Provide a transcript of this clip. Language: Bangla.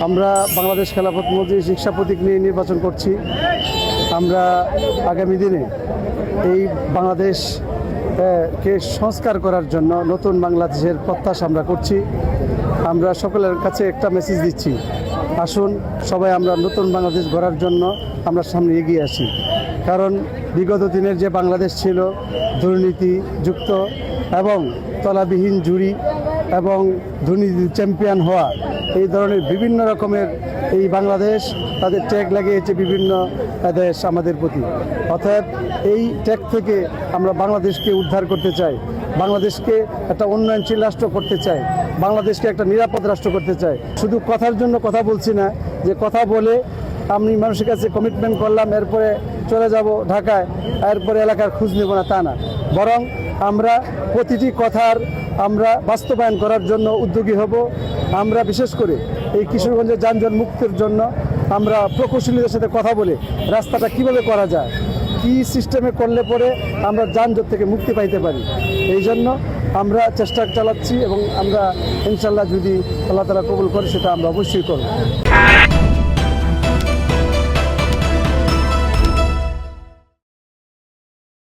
আমরা বাংলাদেশ খেলাফত মজলিস শিক্ষা প্রতীক নিয়ে নির্বাচন করছি। আমরা আগামী দিনে এই বাংলাদেশ কে সংস্কার করার জন্য নতুন বাংলাদেশের প্রত্যাশা আমরা করছি। আমরা সকলের কাছে একটা মেসেজ দিচ্ছি, আসুন সবাই আমরা নতুন বাংলাদেশ গড়ার জন্য আমরা সামনে এগিয়ে আসি। কারণ বিগত দিনের যে বাংলাদেশ ছিল দুর্নীতিযুক্ত এবং তলাবিহীন জুরি এবং দুর্নীতি চ্যাম্পিয়ন হওয়া, এই ধরনের বিভিন্ন রকমের এই বাংলাদেশ তাদের ট্যাগ লাগিয়েছে বিভিন্ন দেশ আমাদের প্রতি। অতএব এই ট্যাগ থেকে আমরা বাংলাদেশকে উদ্ধার করতে চাই, বাংলাদেশকে একটা উন্নয়নশীল রাষ্ট্র করতে চাই, বাংলাদেশকে একটা নিরাপদ রাষ্ট্র করতে চাই। শুধু কথার জন্য কথা বলছি না, যে কথা বলে আমি মানুষের কাছে কমিটমেন্ট করলাম এরপরে চলে যাব ঢাকায়, এরপরে এলাকার খোঁজ নেব না, তা না। বরং আমরা প্রতিটি কথার আমরা বাস্তবায়ন করার জন্য উদ্যোগী হব। আমরা বিশেষ করে এই কিশোরগঞ্জের যানজট মুক্তির জন্য আমরা প্রকৌশলীদের সাথে কথা বলে রাস্তাটা কিভাবে করা যায়, কি সিস্টেমে করলে পরে আমরা যানজট থেকে মুক্তি পাইতে পারি, এই জন্য আমরা চেষ্টা চালাচ্ছি এবং আমরা ইনশাল্লাহ যদি আল্লাহ তাআলা কবুল করে সেটা আমরা অবশ্যই করব।